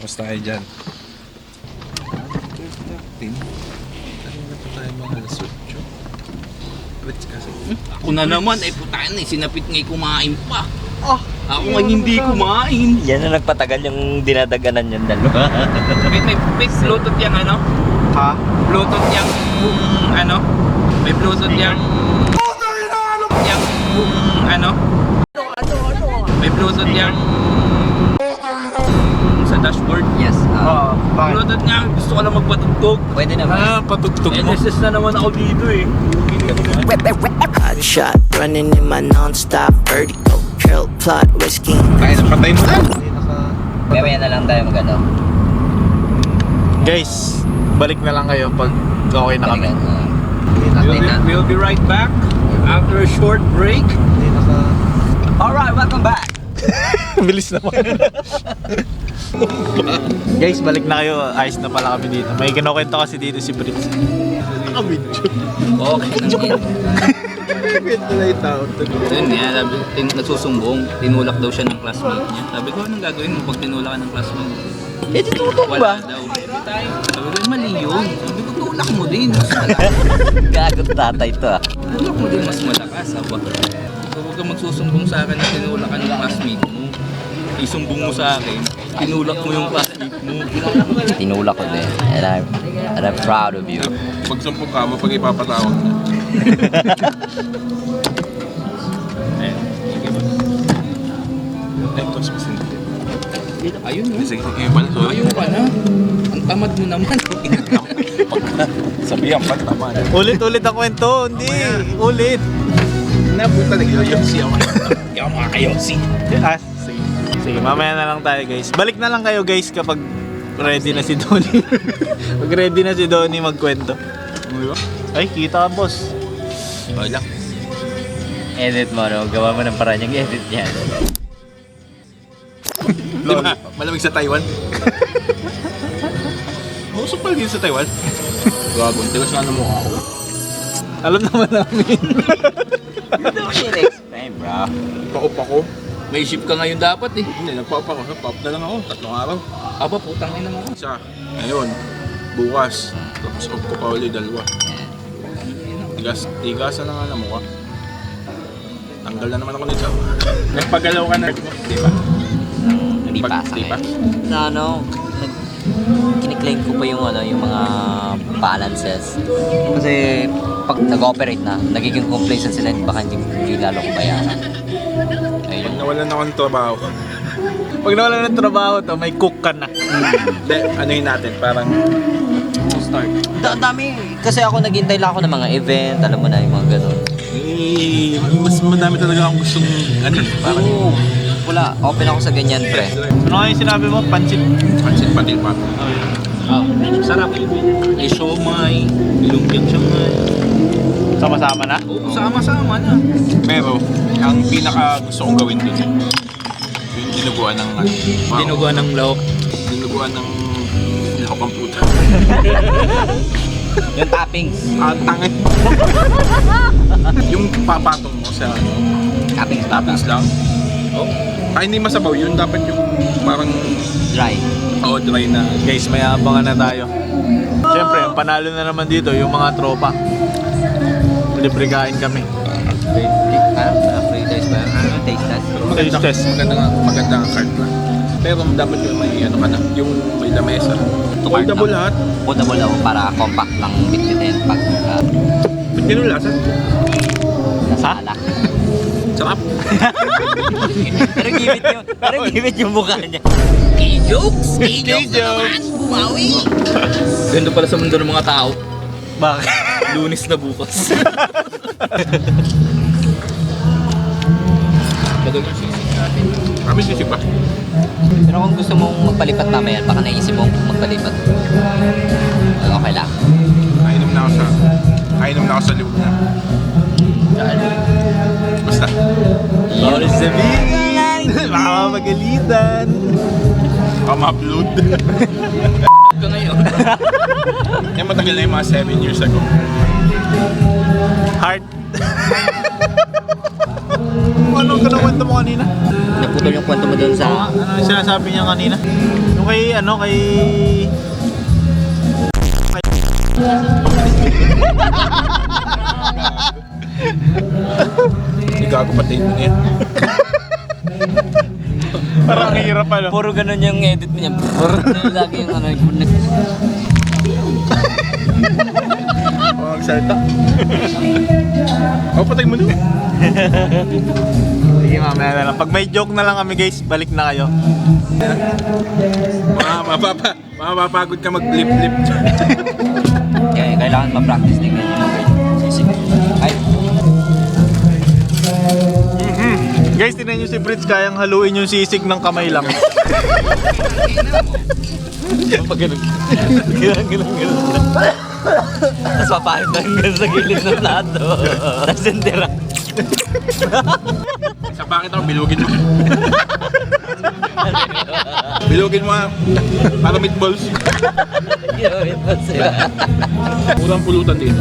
Tapos tayo dyan. Kanina pa tayo mga alas 8. Ba't kasi? Ako na naman, putahan eh, sinapit nga'y kumain pa. Ako nga hindi kumain. Yan na nagpatagal yung dinadaganan yung dalawa. May Bluetooth yung ano? Ha? Bluetooth yung ano? May Bluetooth yung ano? May Bluetooth yung sa dashboard. Yes. Bluetooth niya, gusto ko lang magpatugtog. Pwede naman. Patugtog mo. NSS na naman ako dito eh. Hot shot, running in my non-stop vertigo. Trail plot, whiskey. Kaya napatay mo na. Mamaya na lang tayo mag-ano. Guys, balik na lang kayo pag okay na kami. We'll be right back after a short break. Alright, welcome back! Bilis naman. Guys, balik na kayo. Ayos na pala kami dito. May kinukwento kasi dito si Prince. Nakabidyo. Okay lang yun. Kwento na yung tao. Yun nga, nagsusumbong. Tinulak daw siya ng classmate niya. Sabi ko, anong gagawin mo pag tinulak ka ng classmate mo? Eh, tutulog Wala ba? daw. Sabi ko, mali yun. Sabi ko, tulak mo din. Mas malakas. Gagot tatay to ah. Tulak mo din, mas malakas. Aba. Huwag kang magsusumbong sa akin na tinulak ka ng classmate mo. Isumbong mo sa akin, tinulak mo yung classmate mo. Tinulak ko din. And I'm proud of you. Pag sumpong ka mo, pag ipapatawag mo. Ay, ito, specific. Ayun mo. Sige, sige, wala. Ayun ka na. Ang tamad mo naman. Sabihan pa naman. Ulit-ulit ang kwento. Hindi. Ulit. Napunta nag-yoyosi ako. Hindi ako makakayosi. Sige. Sige, mamaya na lang tayo guys. Balik na lang kayo guys kapag ready na si Donnie. Pag ready na si Donnie magkwento. Ay, kita ka boss. Wala. Edit mo, no? Gawa mo ng paraan yung edit niya. Di ba? Malamig sa Taiwan. Usok pala din sa Taiwan. Gago, tigas na mo ako. Alam naman namin. You don't need to explain, bro. Paup ako. May ship ka ngayon dapat eh. Hindi, nagpaup ako. Paup na lang ako. 3 araw. Aba, putang ina mo. Isa. Ngayon. Bukas. Tapos off ko pa ulit 2. Tigasan na nga na mukha. Tanggal na naman ako nito. Nagpagalaw ka na. Di ba? Hindi pa sa Di ba? Na ano, kiniklaim ko pa yung ano, yung mga balances. Kasi pag nag-operate na, nagiging complacent sila, baka hindi lalo ko bayaran. Pag Ayun. nawalan ako ng trabaho. Pag nawalan ng trabaho to, may cook ka na. Hindi, ano yun natin, parang start. Dami, kasi ako naghintay lang ako ng mga event, alam mo na yung mga ganun. Eh, mas madami talaga akong gustong, ano eh, parang Oo. Wala, open ako sa ganyan, pre. ano nga yung sinabi mo? Pancit? Pancit patil pa. Sarap. May siomay, lumpiang siomay. Sama-sama na? Oo, sama-sama na. Pero, ang pinaka gusto kong gawin dun, yung dinuguan ng, Dinuguan ng lahok. dinuguan ng lahok ang puta. Yung toppings. Tangin. Yung papatong mo sa toppings lang. Oh. Ay, hindi masabaw yun. Dapat yung parang Dry. dry na. Guys, may abangan na tayo. Siyempre, ang panalo na naman dito, yung mga tropa. Libre kain kami. Free taste ba? Ano taste test? Taste test. Maganda ang card na. Pero dapat yung may ano ka na, yung may lamesa. Foldable lahat. Foldable ako para compact lang bitbitin pag Ba't ganun lasa? nasala. Sarap. Pero gimit yung mukha niya. K-jokes! K-jokes! Bumawi! Ganda pala sa mundo ng mga tao. Bakit? Lunis na bukas. Kami sisip ba? Pero kung gusto mong magpalipat mamaya, baka naisip mong magpalipat. Okay lang. Kainom na ako sa loob na. Basta. Sorry sabihin! Baka magalitan. Baka ma-upload. Ka ngayon. Yan matagal na yung mga 7 years ago. Heart. Anong kinukwento mo kanina? Naputol yung kwento mo doon sa... Ano yung sinasabi niya kanina? Yung kay Hindi gago pati mo yan. Parang hirap ano. Puro ganun yung edit niya. Puro lagi yung ano. Magsalita. Patay mo na. Sige, mamaya na lang. Pag may joke na lang kami guys, balik na kayo. Mapapagod ka mag-flip-flip. Kaya kailangan ma-practice din ganyan yung sisig. Ay, Guys, tingnan nyo si Brits, kayang haluin yung sisig ng kamay lang. Pag ganun. Ganun. tapos papahit lang ganun sa gilid ng plato. Tapos sendera. Sa bakit ako, bilugin mo. Bilugin mo para meatballs. Gawin mo sila. Murang pulutan dito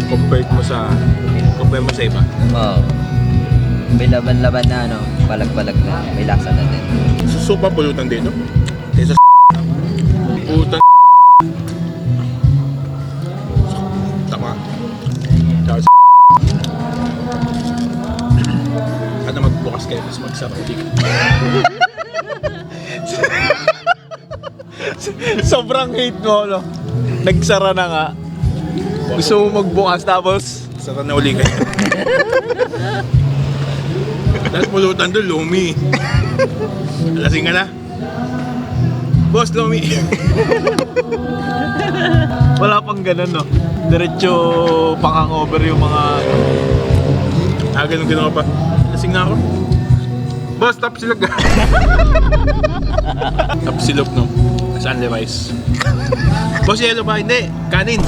compared mo sa iba. Oo. May laban-laban na ano, balag-balag na. May lasa na din. Susupa pulutan dito. Kaysa pulutan tama. Tapos ano magbukas kayo tapos magsara ulit. Sobrang hate mo, no? Nagsara na nga. Gusto mo magbukas tapos Sara na uli kayo. Tapos pulutan doon, Lomi. Lasing ka na? Boss, Lomi. wala pang ganun, no? Diretso pang-hangover yung mga... Ganun ginawa pa. Lasing na ako. Boss, tap silog. Tap silog, no? Sa only rice. Boss, yellow ba? Hindi. Kanin.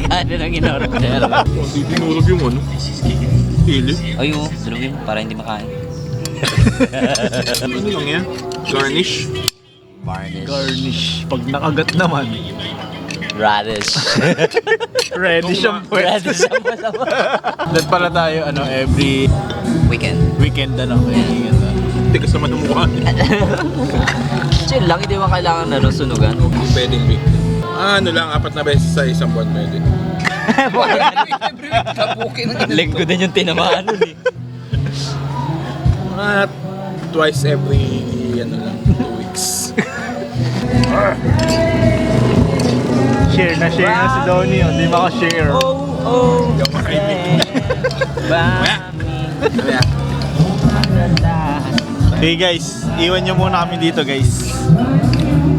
Ano nang inorok niya? Hindi tinurog yung ano. Hili. Ay, oo. Tulungin mo para hindi makain. Ano lang yan? Garnish. Garnish. Pag nakagat naman, Radish. ready siyang pwesto. Radish ang masama. Doon pala tayo, every weekend, kaya Tigas naman ng mukha. Chill lang, hindi mo kailangan na sunugan. Hindi pwedeng week. Ano lang, 4 na beses sa isang buwan pwede. Linggo din yung tinamaan nun eh. At twice every, 2 weeks. share na si Donnie, hindi maka-share. Hindi ako makaibig. Hey guys, iwan nyo muna kami dito guys.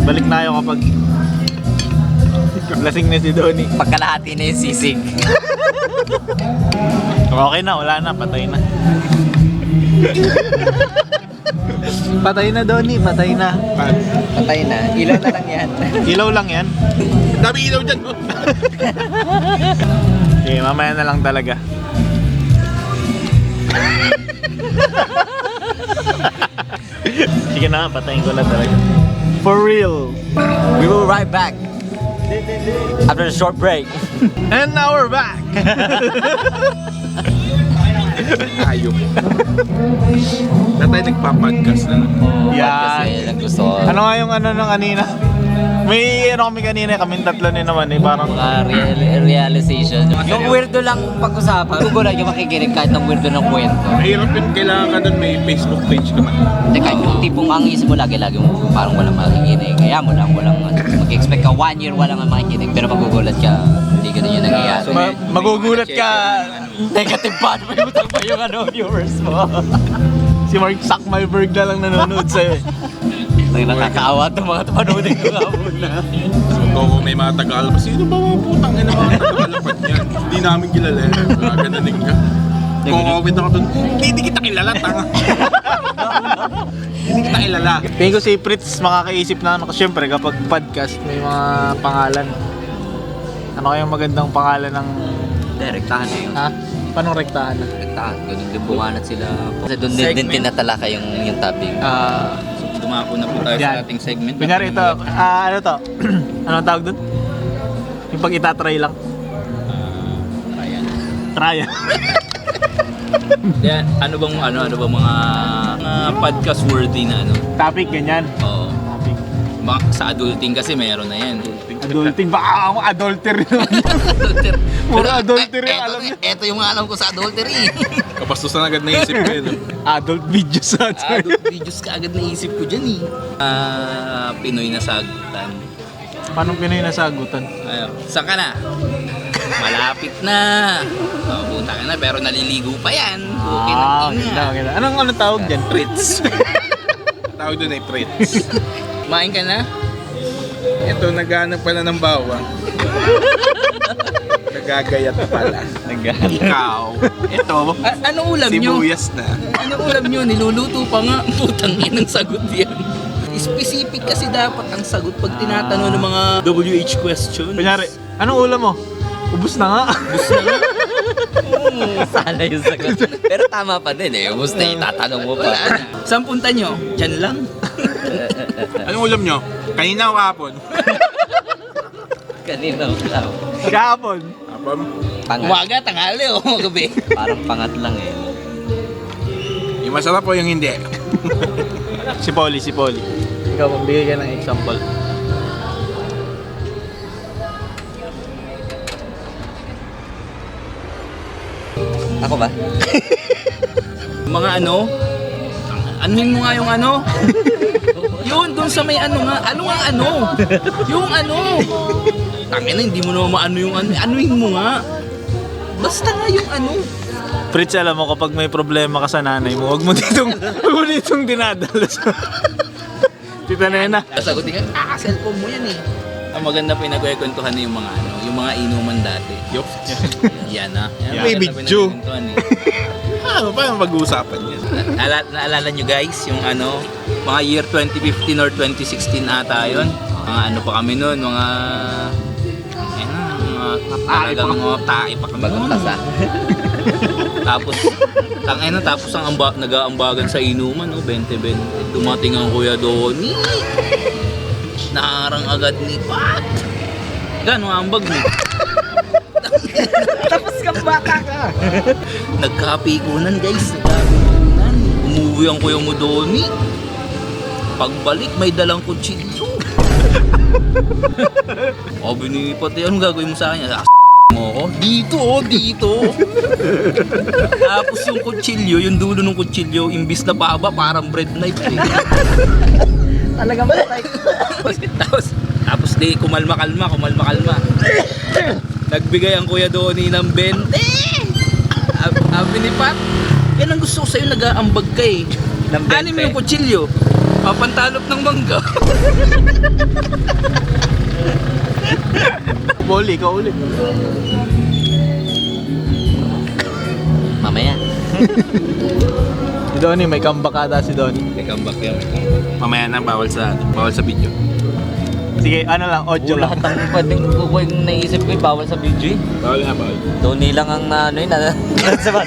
Balik na kayo kapag lasing na si Donnie. Pagkalahati na yung sisig. Okay na, wala na, patay na. Patay na Donnie, patay na. Patay na. Ilaw na lang yan. Ilaw lang yan. Dami ilaw dyan. Okay, mamaya na lang talaga. Sige na, patayin ko na talaga. For real. We will right back. After a short break. And now we're back. Ayok. Na tayo nagpa-podcast na lang. Kasi Yan. gusto ko. Ano nga yung ng kanina? May kami kanina, kaming tatlo ni naman parang Mga realization. Yung weirdo lang pag-usapan. Gugulat yung makikinig kahit ng weirdo ng kwento. Mahirap yun, kailangan ka doon may Facebook page ka man. Teka, yung tipong ang isip mo lagi-lagi mo parang walang makikinig. Kaya mo lang, mag-expect ka 1 year walang makikinig. Pero magugulat ka, hindi ganun yung nangyayari. So, magugulat ka. Negative bad pa yung viewers mo. Si Mark Zuckerberg na lang nanonood sa'yo. Nakakaawa itong mga panoodin ko nga muna. So, may mga Tagalog. Sino ba mga putang ina mga Tagalapad yan? Hindi namin kilala yan. Ganaling ka. Comment ako doon. Hindi kita kilala, tanga. Hindi kita kilala. Tingin ko si Fritz makakaisip na siyempre kapag podcast may mga pangalan. Ano kayang magandang pangalan ng... Direktahan na yun. Ha? Paano rektahan na? Direktahan. Ganun din bumanat sila. Kasi doon din tinatalaka yung topic. Dumako na po tayo Yan. sa ating segment. Kunyari ito, ano to? Anong tawag doon? Yung pag itatry lang. Trial. Yan, ano bang mga podcast worthy na ano? Topic, ganyan. Oo. Sa adulting kasi meron na yan. Adulting, baka ako adultery naman. Puro adultery ang alam niya. Ito yung mga alam ko sa adultery. Kapastusan agad na isip ko yun. Adult videos sa atin. Adult videos ka agad naisip ko dyan eh. Pinoy na sagutan. Paano Pinoy nasagutan? Ayun, saan ka na? Malapit na. Punta ka na pero naliligo pa yan. Okay na ganda, ganda. Anong tawag dyan? Fritz. Tawag doon ay Fritz. Kumain ka na? Ito, naghanap pala ng bawang. Nagagayat pala. Ikaw. Ito, Ano ulam nyo? sibuyas na. Ano ulam nyo? Niluluto pa nga. Putang inang sagot yan. Specific kasi dapat ang sagot pag tinatanong ng mga WH questions. Kunyari, anong ulam mo? Ubus na nga. Sana yung sagot. Pero tama pa din eh. Ubus na itatanong mo pa. Saan punta nyo? Diyan lang. Anong ulam nyo? Kanina o kahapon? Kanina lang. Kahapon. Kapam? Pangat. Umaga, tanghali o gabi. Parang pangat lang eh. Yung masarap o yung hindi? Si Polly. Ikaw, magbigay ka ng example. Ako ba? Mga anuhin mo nga yung ano. Yun, doon sa may ano nga. Ano nga ano? Yung ano. Tangina, hindi mo naman maano yung ano. Anuhin mo nga. Basta nga yung ano. Fritz, alam mo, kapag may problema ka sa nanay mo, huwag mo ditong dinadala sa... Tita Nena. Sagutin ka, cellphone mo yan eh. Ang maganda pinagkwentuhan na yung mga yung mga inuman dati. Yup. Yan ah. Yan, May maganda video. pinagkwentuhan eh. Paano mag-uusapan yan? Naalala nyo guys, yung mga year 2015 or 2016 ata yun. Mga ano pa kami nun, mga talagang mga tae pa kami nun. Bagong tasa. Tapos ang nag-aambagan sa inuman, 20-20. Dumating ang Kuya Donnie. Naharang agad ni Pat. Gano'ng ambag mo? Tapos kang bata ka. Nagkapikunan guys, nagkapikunan. Umuwi ang Kuya mo Donnie. Pagbalik, may dalang kutsilyo. Sabi ni Pati, anong gagawin mo sa akin? Mo ko? Dito. Tapos yung kutsilyo, yung dulo ng kutsilyo, imbis na baba, parang bread knife eh. Talagang matay. Tapos di, kumalma-kalma. Nagbigay ang Kuya Donnie ng 20. Sabi ni Pat, yan ang gusto ko sa'yo, nag-aambag ka eh. Ano mo yung kutsilyo? Papantalop ng mangga. Polly, ikaw ulit. Mamaya. Si Donnie, may comeback ata si Donnie. May comeback yan. Mamaya na, bawal sa video. Sige, ano lang, audio lang. Lahat ng pwedeng yung naisip ko bawal sa video eh. Bawal na, bawal. Donnie lang ang sabi.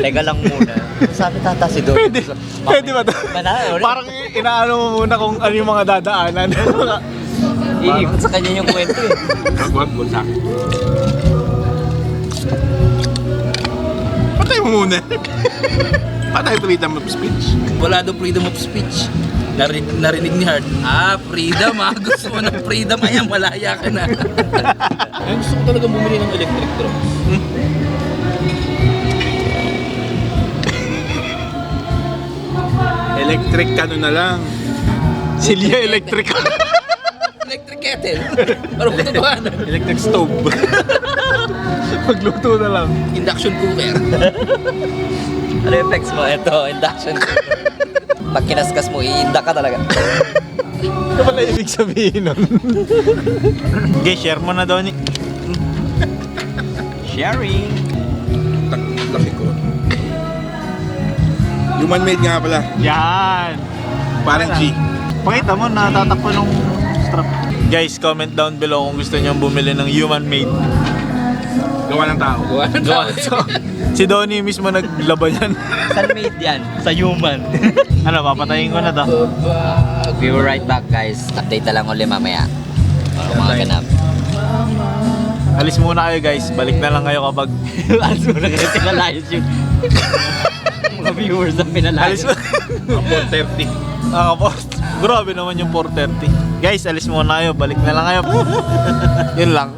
Teka lang muna. Sabi tata si Donnie. Pwede ba ito? Parang Parang inaano mo muna kung ano yung mga dadaanan. iikot sa kanya yung kwento eh. Wag sa akin. Patay mo muna. Patay freedom of speech. Wala daw freedom of speech. Narinig ni Hart, freedom gusto mo ng freedom, ayan, malaya ka na. Ay, gusto ko talaga bumili ng electric truck. Electric ano na lang. Silya electric. Electric kettle. Parang katotohanan. Electric stove. Magluto na lang. Induction cooker. Ano yung flex mo? Ito, induction. Pag kinaskas mo, iinda ka talaga. Ano pala ibig sabihin nun? Okay, share mo na, Donnie. Sharing. Laki ko. Human made nga pala. Yan. Parang G. Pakita mo, natatakpo nung strap. Guys, comment down below kung gusto nyo bumili ng human made. Gawa ng tao. Gawa. Si Donnie mismo naglaban yan. Saan made yan? Sa human. Ano, papatayin ko na to. We will right back guys. Update na lang ulit mamaya. Para mga ganap. Alis muna kayo guys, balik na lang kayo kapag Alas mo na kasi malayos yung mga viewers na pinalayos. alis mo. 4:30. Post. Grabe naman yung 4:30. Guys, alis muna kayo, balik na lang kayo. Yun lang.